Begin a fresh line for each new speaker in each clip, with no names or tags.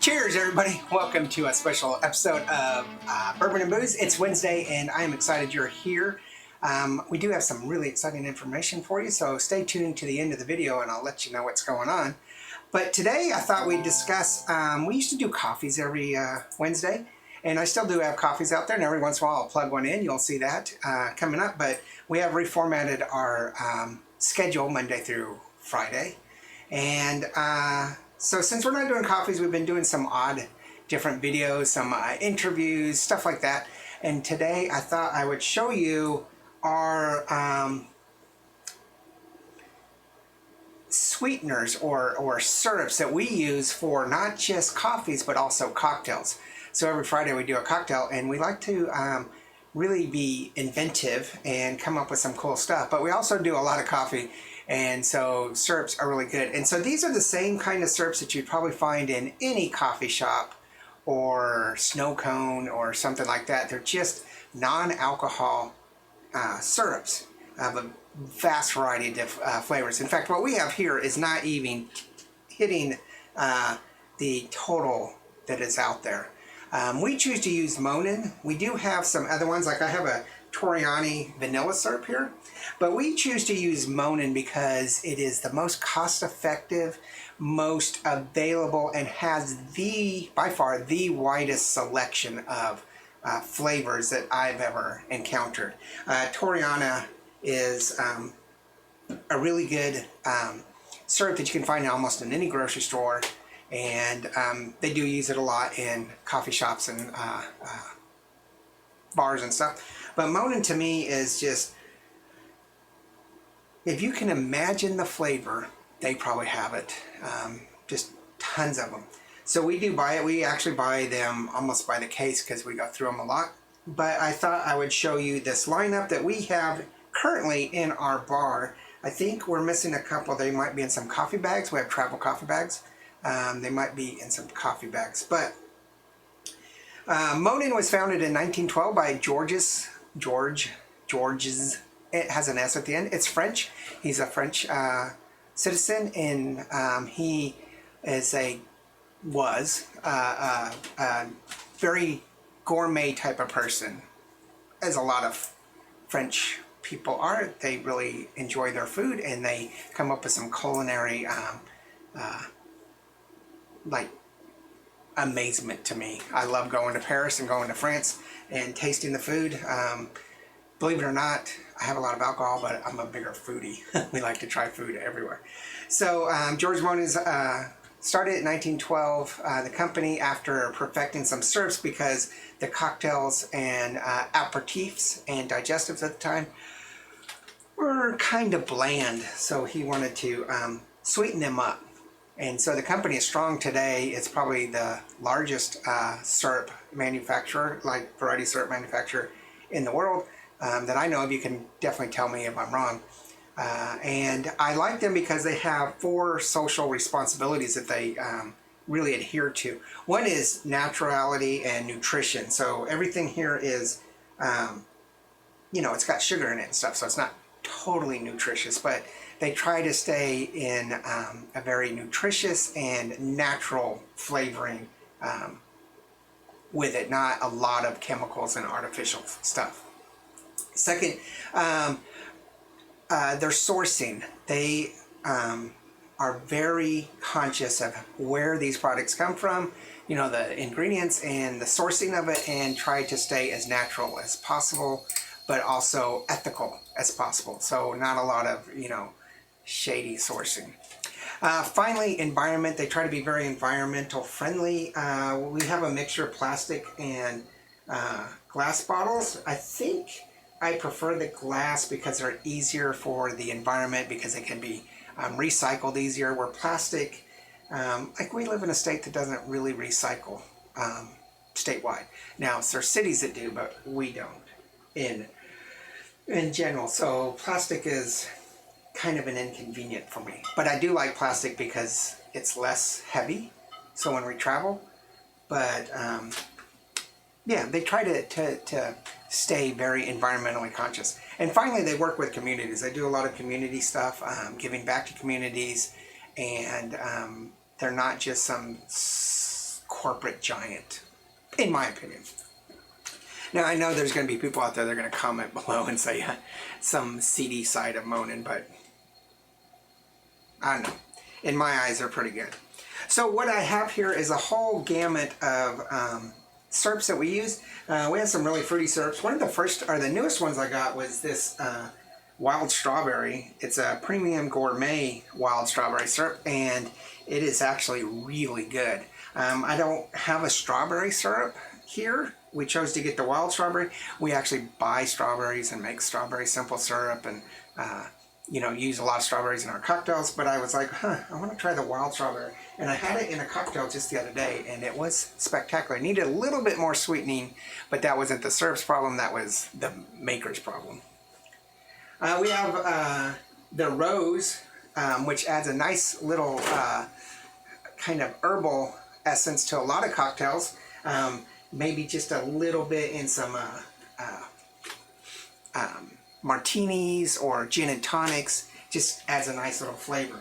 Cheers, everybody. Welcome to a special episode of Bourbon and Booze. It's Wednesday, and I am excited you're here. We do have some really exciting information for you, so stay tuned to the end of the video, and I'll let you know what's going on. But today, I thought we'd discuss, we used to do coffees every Wednesday, and I still do have coffees out there, and every once in a while I'll plug one in. You'll see that coming up, but we have reformatted our schedule Monday through Friday, and so since we're not doing coffees, we've been doing some odd different videos, some interviews, stuff like that. And today I thought I would show you our sweeteners or syrups that we use for not just coffees, but also cocktails. So every Friday we do a cocktail, and we like to really be inventive and come up with some cool stuff. But we also do a lot of coffee. And so syrups are really good. And so these are the same kind of syrups that you'd probably find in any coffee shop or snow cone or something like that. They're just non-alcohol syrups of a vast variety of flavors. In fact, what we have here is not even hitting the total that is out there. We choose to use Monin. We do have some other ones, like I have a Torriani vanilla syrup here, but we choose to use Monin because it is the most cost-effective, most available, and has by far the widest selection of flavors that I've ever encountered. Torriani is a really good syrup that you can find almost in any grocery store, and they do use it a lot in coffee shops and bars and stuff. But Monin to me is just, if you can imagine the flavor, they probably have it. Just tons of them. So we do buy it. We actually buy them almost by the case because we go through them a lot. But I thought I would show you this lineup that we have currently in our bar. I think we're missing a couple. They might be in some coffee bags. We have travel coffee bags. They might be in some coffee bags. But Monin was founded in 1912 by Georges. It has an S at the end. It's French. He's a French citizen, and he is was a very gourmet type of person, as a lot of French people are. They really enjoy their food, and they come up with some culinary like amazement to me. I love going to Paris and going to France and tasting the food. Believe it or not, I have a lot of alcohol, but I'm a bigger foodie. We like to try food everywhere. So George Monin started in 1912, the company, after perfecting some syrups, because the cocktails and aperitifs and digestives at the time were kind of bland. So he wanted to sweeten them up. And so the company is strong today. It's probably the largest syrup manufacturer, like variety syrup manufacturer in the world that I know of. You can definitely tell me if I'm wrong. And I like them because they have 4 social responsibilities that they really adhere to. One is naturality and nutrition. So everything here is, it's got sugar in it and stuff, so it's not totally nutritious, but they try to stay in a very nutritious and natural flavoring with it, not a lot of chemicals and artificial stuff. Second, their sourcing. They are very conscious of where these products come from, the ingredients and the sourcing of it, and try to stay as natural as possible, but also ethical as possible. So not a lot of, shady sourcing. Finally, environment. They try to be very environmental friendly. We have a mixture of plastic and glass bottles. I think I prefer the glass because they're easier for the environment, because they can be recycled easier. Where plastic, like we live in a state that doesn't really recycle statewide. Now, there's cities that do, but we don't in general. So plastic is kind of an inconvenient for me. But I do like plastic because it's less heavy, so when we travel. But yeah, they try to stay very environmentally conscious. And finally, they work with communities. They do a lot of community stuff, giving back to communities, and they're not just some corporate giant, in my opinion. Now, I know there's going to be people out there that are going to comment below and say some seedy side of Monin, but I don't know. In my eyes, they're pretty good. So what I have here is a whole gamut of syrups that we use. We have some really fruity syrups. One of the first, or the newest ones I got was this wild strawberry. It's a premium gourmet wild strawberry syrup, and it is actually really good. I don't have a strawberry syrup here. We chose to get the wild strawberry. We actually buy strawberries and make strawberry simple syrup, and you know, use a lot of strawberries in our cocktails. But I was like, I want to try the wild strawberry, and I had it in a cocktail just the other day, and it was spectacular. It needed a little bit more sweetening, but that wasn't the syrup's problem. That was the maker's problem. We have the rose, which adds a nice little kind of herbal essence to a lot of cocktails. Maybe just a little bit in some martinis or gin and tonics. Just adds a nice little flavor.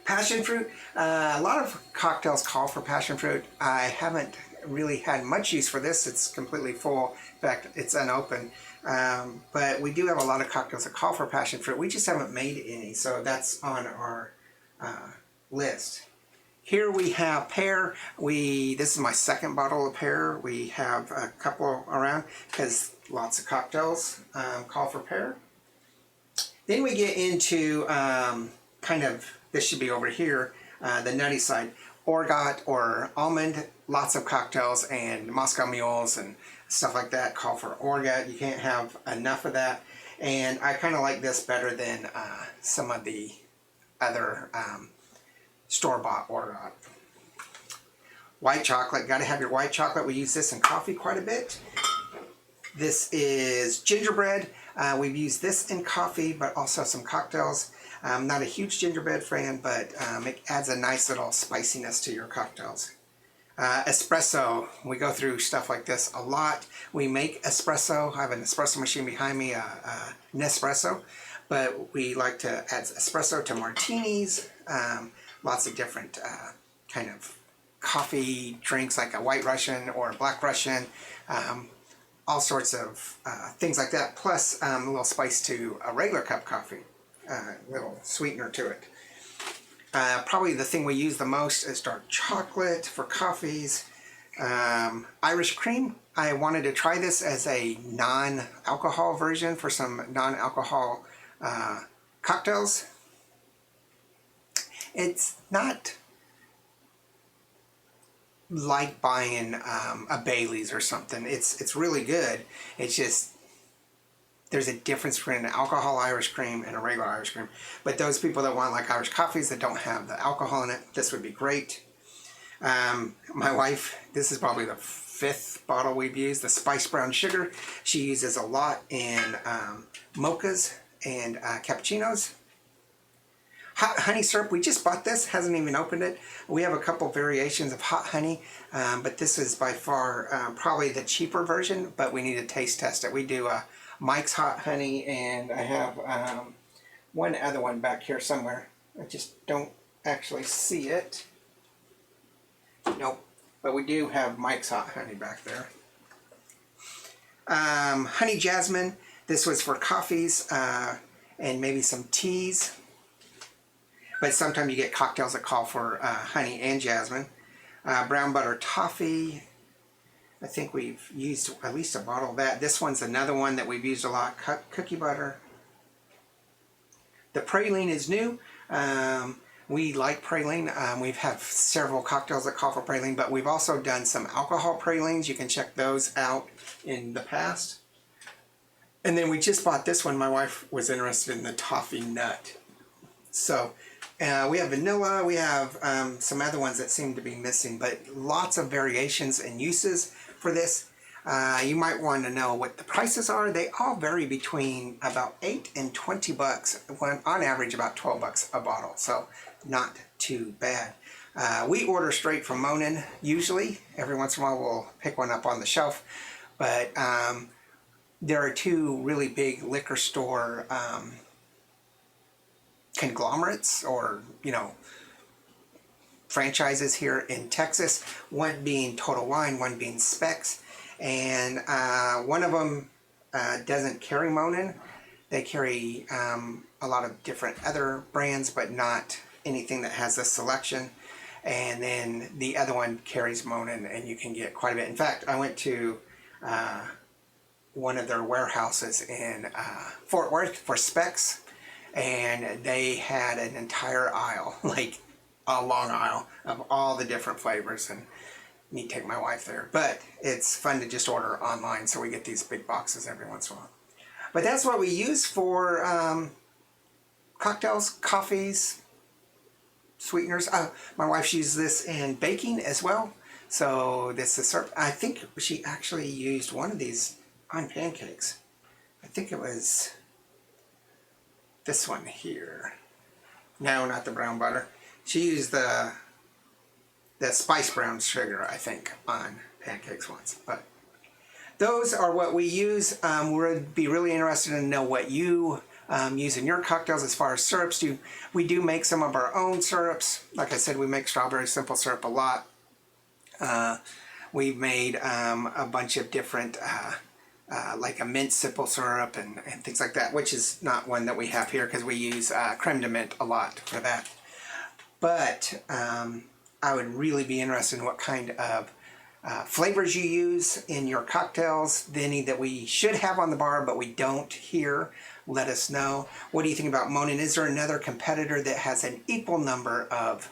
Passion fruit. A lot of cocktails call for passion fruit. I haven't really had much use for this. It's completely full. In fact, it's unopened. But we do have a lot of cocktails that call for passion fruit. We just haven't made any, so that's on our list. Here we have pear. This is my second bottle of pear. We have a couple around because lots of cocktails call for pear. Then we get into kind of, this should be over here, the nutty side. Orgeat or almond, lots of cocktails, and Moscow mules and stuff like that call for orgeat. You can't have enough of that. And I kind of like this better than some of the other store-bought orgeat. White chocolate, got to have your white chocolate. We use this in coffee quite a bit. This is gingerbread. We've used this in coffee, but also some cocktails. I'm not a huge gingerbread fan, but it adds a nice little spiciness to your cocktails. Espresso, we go through stuff like this a lot. We make espresso. I have an espresso machine behind me, Nespresso, but we like to add espresso to martinis. Lots of different kind of coffee drinks like a White Russian or a Black Russian, all sorts of things like that, plus a little spice to a regular cup coffee, little sweetener to it. Probably the thing we use the most is dark chocolate for coffees. Irish cream, I wanted to try this as a non-alcohol version for some non-alcohol cocktails. It's not like buying a Bailey's or something. It's really good. It's just there's a difference between an alcohol Irish cream and a regular Irish cream. But those people that want like Irish coffees that don't have the alcohol in it, this would be great. My wife, this is probably the 5th bottle we've used, the spiced brown sugar. She uses a lot in mochas and cappuccinos. Hot honey syrup, we just bought this, hasn't even opened it. We have a couple variations of hot honey, but this is by far probably the cheaper version, but we need to taste test it. We do Mike's Hot Honey, and I have one other one back here somewhere. I just don't actually see it. Nope, but we do have Mike's Hot Honey back there. Honey Jasmine, this was for coffees and maybe some teas. But sometimes you get cocktails that call for honey and jasmine. Brown butter toffee. I think we've used at least a bottle of that. This one's another one that we've used a lot. Cookie butter. The praline is new. We like praline. We've had several cocktails that call for praline, but we've also done some alcohol pralines. You can check those out in the past. And then we just bought this one. My wife was interested in the toffee nut. So we have vanilla, we have some other ones that seem to be missing, but lots of variations and uses for this. You might want to know what the prices are. They all vary between about $8 and $20, on average about $12 a bottle, so not too bad. We order straight from Monin usually. Every once in a while we'll pick one up on the shelf, but there are 2 really big liquor store conglomerates, or franchises here in Texas, one being Total Wine, one being Specs, and one of them doesn't carry Monin. They carry a lot of different other brands, but not anything that has this selection. And then the other one carries Monin, and you can get quite a bit. In fact, I went to one of their warehouses in Fort Worth for Specs, and they had an entire aisle, like a long aisle of all the different flavors, and I need to take my wife there. But it's fun to just order online, so we get these big boxes every once in a while. But that's what we use for cocktails, coffees, sweeteners. My wife uses this in baking as well. So this is syrup. I think she actually used one of these on pancakes. I think it was this one here. No, not the brown butter. She used the spice brown sugar, I think, on pancakes once. But those are what we use. We'd be really interested to know what you use in your cocktails as far as syrups. We do make some of our own syrups. Like I said, we make strawberry simple syrup a lot. We've made a bunch of different, like a mint simple syrup and things like that, which is not one that we have here because we use creme de mint a lot for that. But I would really be interested in what kind of flavors you use in your cocktails, any that we should have on the bar but we don't here. Let us know. What do you think about Monin? Is there another competitor that has an equal number of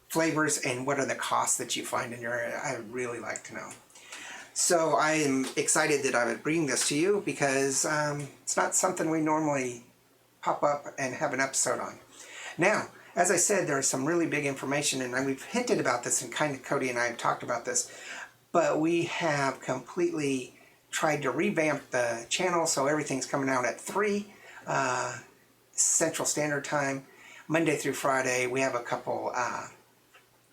flavors, and what are the costs that you find in your area? I would really like to know. So I am excited that I would bring this to you because it's not something we normally pop up and have an episode on. Now, as I said, there's some really big information, and we've hinted about this, and kind of Cody and I have talked about this, but we have completely tried to revamp the channel so everything's coming out at 3 Central Standard Time, Monday through Friday. We have a couple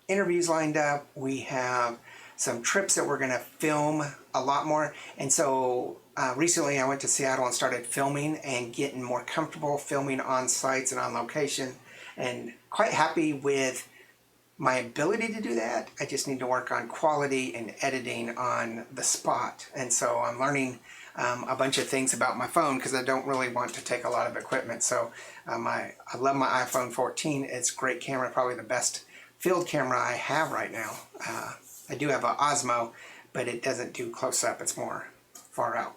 interviews lined up. We have some trips that we're going to film a lot more, and so recently I went to Seattle and started filming and getting more comfortable filming on sites and on location, and quite happy with my ability to do that. I just need to work on quality and editing on the spot, and so I'm learning a bunch of things about my phone because I don't really want to take a lot of equipment. So I love my iPhone 14. It's a great camera, probably the best field camera I have right now. I do have an Osmo, but it doesn't do close-up. It's more far out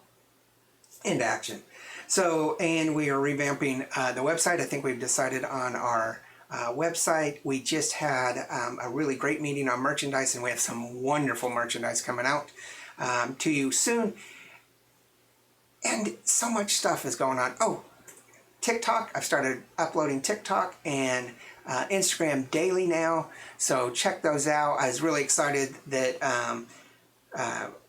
into action. So, and we are revamping the website. I think we've decided on our website. We just had a really great meeting on merchandise, and we have some wonderful merchandise coming out to you soon. And so much stuff is going on. Oh, TikTok. I've started uploading TikTok and Instagram daily now, so check those out. I was really excited that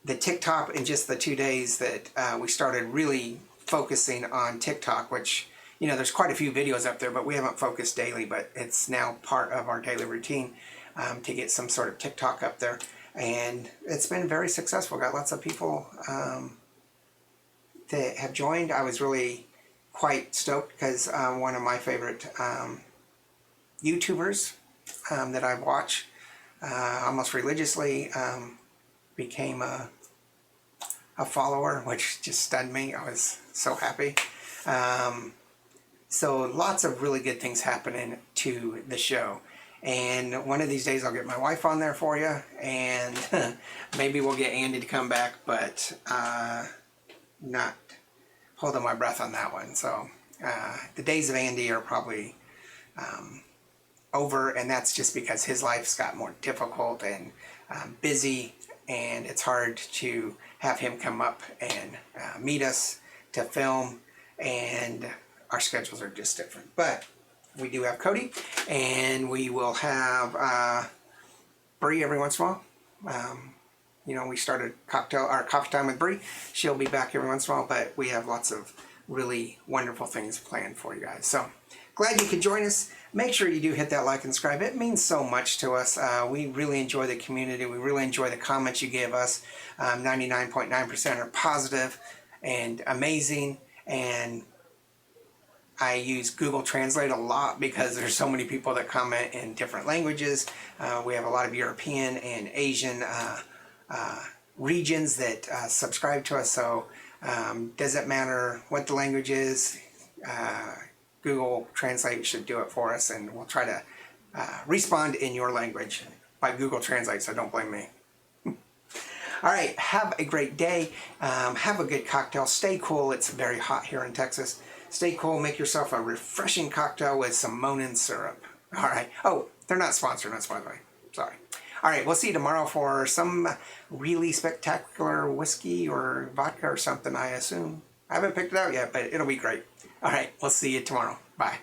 the TikTok, in just the 2 days that we started really focusing on TikTok, which, you know, there's quite a few videos up there, but we haven't focused daily, but it's now part of our daily routine to get some sort of TikTok up there. And it's been very successful. Got lots of people that have joined. I was really quite stoked because one of my favorite YouTubers that I watch almost religiously became a follower, which just stunned me. I was so happy. So lots of really good things happening to the show. And one of these days I'll get my wife on there for you, and maybe we'll get Andy to come back, but not holding my breath on that one. So the days of Andy are probably over, and that's just because his life's got more difficult and busy, and it's hard to have him come up and meet us to film, and our schedules are just different. But we do have Cody, and we will have Bree every once in a while. You know, we started coffee time with Bree. She'll be back every once in a while, but we have lots of really wonderful things planned for you guys. So glad you could join us. Make sure you do hit that like and subscribe. It means so much to us. We really enjoy the community. We really enjoy the comments you give us. 99.9% are positive and amazing. And I use Google Translate a lot because there's so many people that comment in different languages. We have a lot of European and Asian regions that subscribe to us, so doesn't matter what the language is, Google Translate should do it for us, and we'll try to respond in your language by Google Translate, so don't blame me. All right, have a great day. Have a good cocktail. Stay cool. It's very hot here in Texas. Stay cool. Make yourself a refreshing cocktail with some Monin syrup. All right. Oh, they're not sponsoring us, by the way. Sorry. All right, we'll see you tomorrow for some really spectacular whiskey or vodka or something, I assume. I haven't picked it out yet, but it'll be great. All right, we'll see you tomorrow. Bye.